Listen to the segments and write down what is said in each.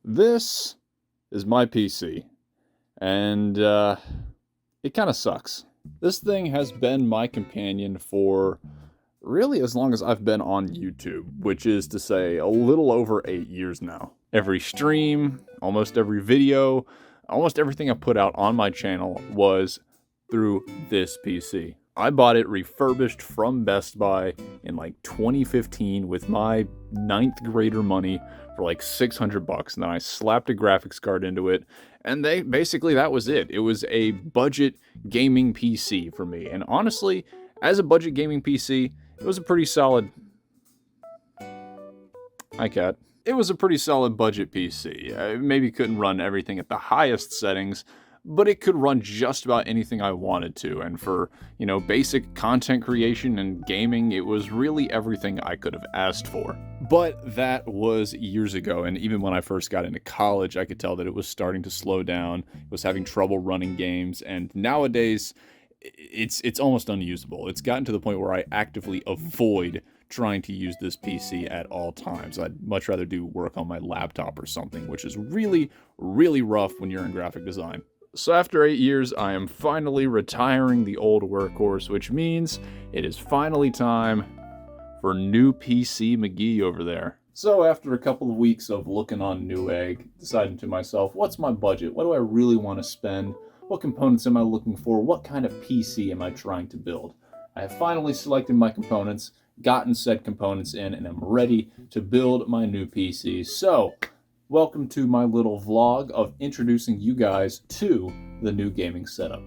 This is my PC, and it kind of sucks. This thing has been my companion for really as long as I've been on YouTube, which is to say a little over 8 years now. Every stream, almost every video, almost everything I put out on my channel was through this PC. I bought it refurbished from Best Buy in like 2015 with my ninth grader money for like 600 bucks. And then I slapped a graphics card into it. And that was it. It was a budget gaming PC for me. And honestly, as a budget gaming PC, it was a pretty solid. Hi, cat. It was a pretty solid budget PC. I maybe couldn't run everything at the highest settings, but it could run just about anything I wanted to. And for, basic content creation and gaming, it was really everything I could have asked for. But that was years ago, and even when I first got into college, I could tell that it was starting to slow down. It was having trouble running games, and nowadays, it's almost unusable. It's gotten to the point where I actively avoid trying to use this PC at all times. I'd much rather do work on my laptop or something, which is really, really rough when you're in graphic design. So after 8 years, I am finally retiring the old workhorse, which means it is finally time for new PC McGee over there. So after a couple of weeks of looking on Newegg, deciding to myself, what's my budget? What do I really want to spend? What components am I looking for? What kind of PC am I trying to build? I have finally selected my components, gotten said components in, and I'm ready to build my new PC. So, welcome to my little vlog of introducing you guys to the new gaming setup.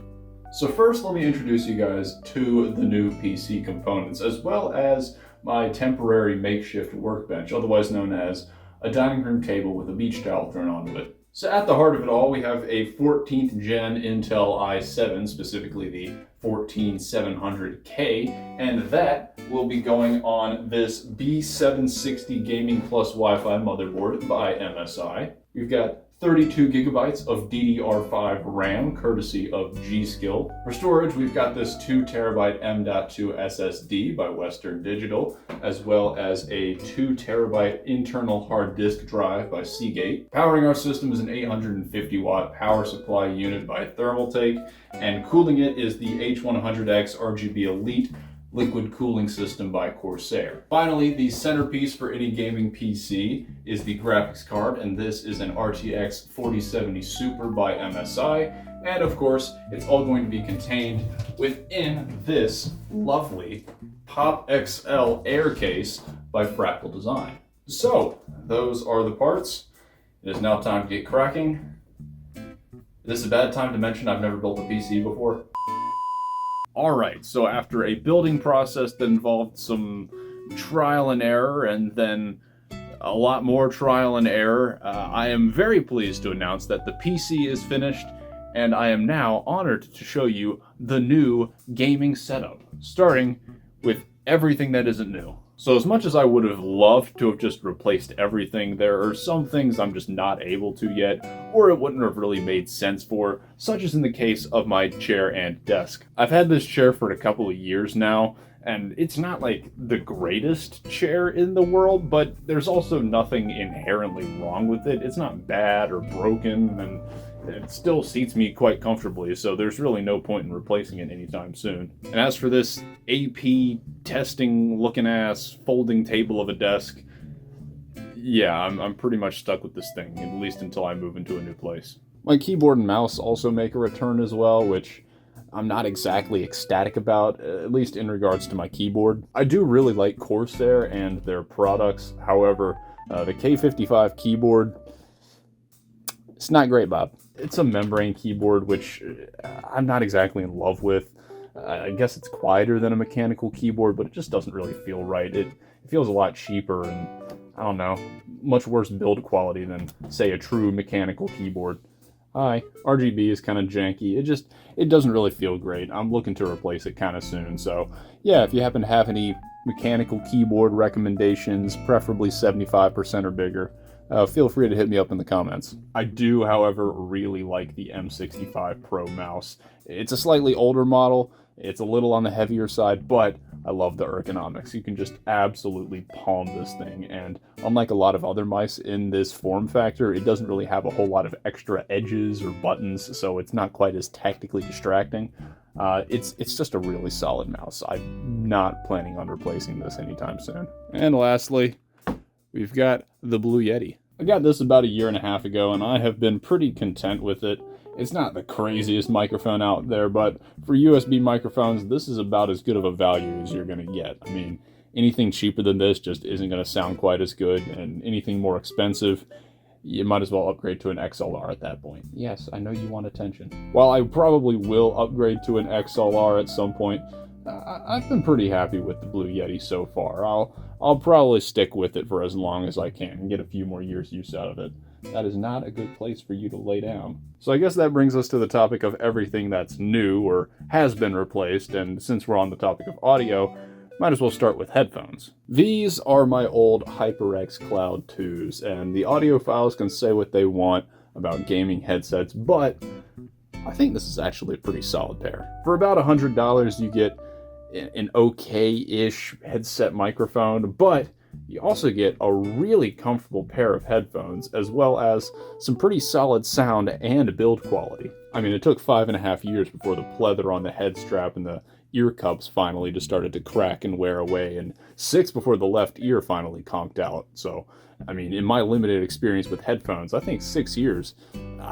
So first, let me introduce you guys to the new PC components, as well as my temporary makeshift workbench, otherwise known as a dining room table with a beach towel thrown onto it. So at the heart of it all, we have a 14th gen Intel i7, specifically the 14700K, and that will be going on this B760 Gaming Plus Wi-Fi motherboard by MSI. We've got 32 gigabytes of DDR5 RAM, courtesy of G-Skill. For storage, we've got this 2 terabyte M.2 SSD by Western Digital, as well as a 2 terabyte internal hard disk drive by Seagate. Powering our system is an 850 watt power supply unit by Thermaltake, and cooling it is the H100X RGB Elite liquid cooling system by Corsair. Finally, the centerpiece for any gaming PC is the graphics card, and this is an RTX 4070 Super by MSI. And of course, it's all going to be contained within this lovely Pop XL Air case by Fractal Design. So, those are the parts. It is now time to get cracking. Is this a bad time to mention I've never built a PC before? Alright, so after a building process that involved some trial and error and then a lot more trial and error, I am very pleased to announce that the PC is finished, and I am now honored to show you the new gaming setup, starting with everything that isn't new. So as much as I would have loved to have just replaced everything, there are some things I'm just not able to yet, or it wouldn't have really made sense for, such as in the case of my chair and desk. I've had this chair for a couple of years now, and it's not like the greatest chair in the world, but there's also nothing inherently wrong with it. It's not bad or broken, and it still seats me quite comfortably, so there's really no point in replacing it anytime soon. And as for this AP testing looking ass folding table of a desk, yeah, I'm pretty much stuck with this thing, at least until I move into a new place. My keyboard and mouse also make a return as well, which I'm not exactly ecstatic about, at least in regards to my keyboard. I do really like Corsair and their products, however, the K55 keyboard, it's not great, Bob. It's a membrane keyboard, which I'm not exactly in love with. I guess it's quieter than a mechanical keyboard, but it just doesn't really feel right. It feels a lot cheaper and, I don't know, much worse build quality than, say, a true mechanical keyboard. Hi, RGB is kind of janky. It doesn't really feel great. I'm looking to replace it kind of soon, so yeah, if you happen to have any mechanical keyboard recommendations, preferably 75% or bigger, feel free to hit me up in the comments. I do, however, really like the M65 Pro mouse. It's a slightly older model. It's a little on the heavier side, but I love the ergonomics. You can just absolutely palm this thing, and unlike a lot of other mice in this form factor, it doesn't really have a whole lot of extra edges or buttons, so it's not quite as tactically distracting. It's just a really solid mouse. I'm not planning on replacing this anytime soon. And lastly, we've got the Blue Yeti. I got this about 1.5 years ago, and I have been pretty content with it. It's not the craziest microphone out there, but for USB microphones, this is about as good of a value as you're going to get. I mean, anything cheaper than this just isn't going to sound quite as good, and anything more expensive, you might as well upgrade to an XLR at that point. Yes, I know you want attention. While I probably will upgrade to an XLR at some point, I've been pretty happy with the Blue Yeti so far. I'll probably stick with it for as long as I can and get a few more years use out of it. That is not a good place for you to lay down. So I guess that brings us to the topic of everything that's new or has been replaced, and since we're on the topic of audio, might as well start with headphones. These are my old HyperX Cloud 2s, and the audiophiles can say what they want about gaming headsets, but I think this is actually a pretty solid pair. For about $100, you get an okay-ish headset microphone, but you also get a really comfortable pair of headphones, as well as some pretty solid sound and build quality. I mean, it took 5.5 years before the pleather on the head strap and the ear cups finally just started to crack and wear away, and 6 before the left ear finally conked out. So, I mean, in my limited experience with headphones, I think 6 years,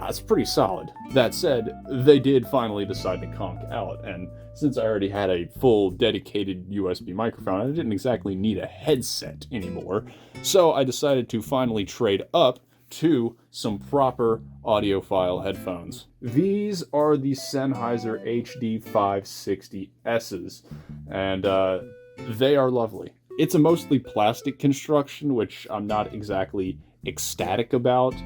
it's pretty solid. That said, they did finally decide to conk out, and since I already had a full dedicated USB microphone, I didn't exactly need a headset anymore. So I decided to finally trade up to some proper audiophile headphones. These are the Sennheiser HD 560Ss, and they are lovely. It's a mostly plastic construction, which I'm not exactly ecstatic about,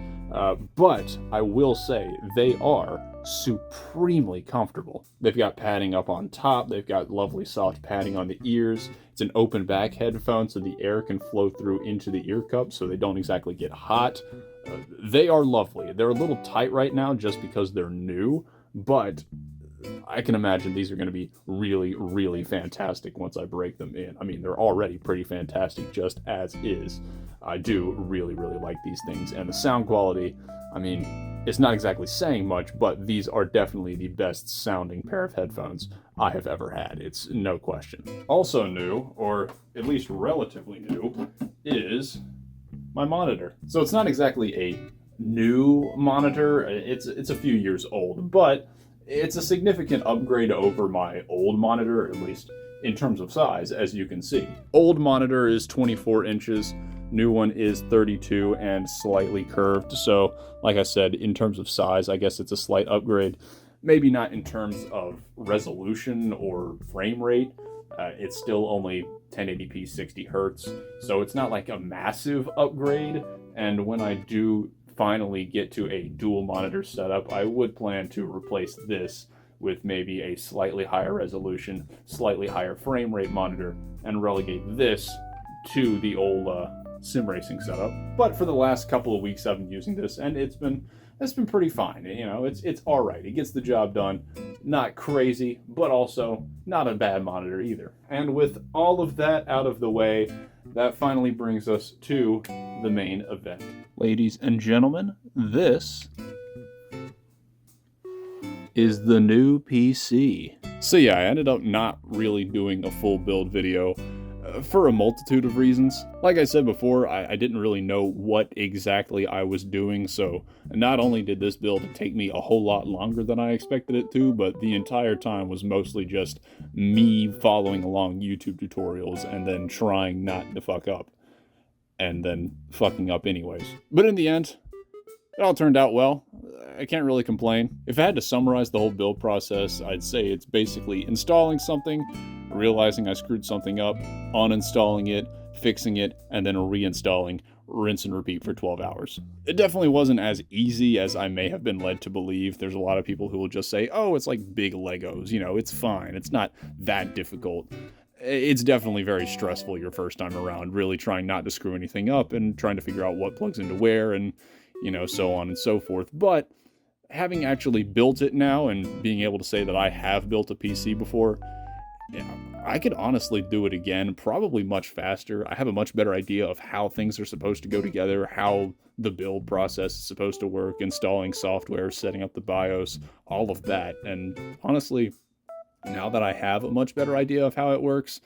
but I will say they are supremely comfortable. They've got padding up on top, they've got lovely soft padding on the ears. It's an open back headphone, so the air can flow through into the ear cup, so they don't exactly get hot. They are lovely. They're a little tight right now just because they're new, but I can imagine these are going to be really, really fantastic once I break them in. I mean, they're already pretty fantastic just as is. I do really, really like these things, and the sound quality, I mean, it's not exactly saying much, but these are definitely the best sounding pair of headphones I have ever had. It's no question. Also new, or at least relatively new, is my monitor. So it's not exactly a new monitor. It's a few years old, but it's a significant upgrade over my old monitor, at least in terms of size, as you can see. Old monitor is 24 inches. New one is 32 and slightly curved. So, like I said, in terms of size, I guess it's a slight upgrade. Maybe not in terms of resolution or frame rate. It's still only 1080p 60 hertz. So it's not like a massive upgrade. And when I do finally get to a dual monitor setup, I would plan to replace this with maybe a slightly higher resolution, slightly higher frame rate monitor, and relegate this to the old sim racing setup. But for the last couple of weeks I've been using this, and it's been pretty fine. You know, it's all right. It gets the job done. Not crazy, but also not a bad monitor either. And with all of that out of the way, that finally brings us to the main event. Ladies and gentlemen, this is the new PC. So yeah, I ended up not really doing a full build video for a multitude of reasons. Like I said before, I didn't really know what exactly I was doing, so not only did this build take me a whole lot longer than I expected it to, but the entire time was mostly just me following along YouTube tutorials and then trying not to fuck up, and then fucking up anyways. But in the end, it all turned out well. I can't really complain. If I had to summarize the whole build process, I'd say it's basically installing something, realizing I screwed something up, uninstalling it, fixing it, and then reinstalling, rinse and repeat for 12 hours. It definitely wasn't as easy as I may have been led to believe. There's a lot of people who will just say, oh, it's like big Legos, you know, it's fine. It's not that difficult. It's definitely very stressful your first time around, really trying not to screw anything up and trying to figure out what plugs into where and, you know, so on and so forth. But having actually built it now and being able to say that I have built a PC before, Yeah, I could honestly do it again, probably much faster. I have a much better idea of how things are supposed to go together, how the build process is supposed to work, installing software, setting up the BIOS, all of that. And honestly, now that I have a much better idea of how it works,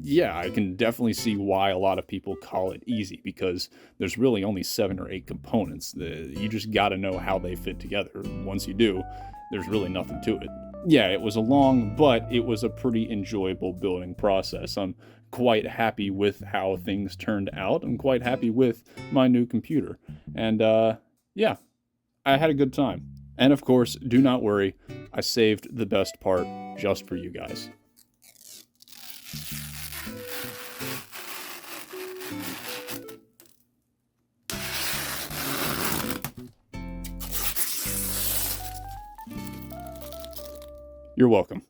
yeah, I can definitely see why a lot of people call it easy because there's really only 7 or 8 components. You just got to know how they fit together. Once you do, there's really nothing to it. Yeah, it was a long, but it was a pretty enjoyable building process. I'm quite happy with how things turned out. I'm quite happy with my new computer. And yeah, I had a good time. And of course, do not worry, I saved the best part just for you guys. You're welcome.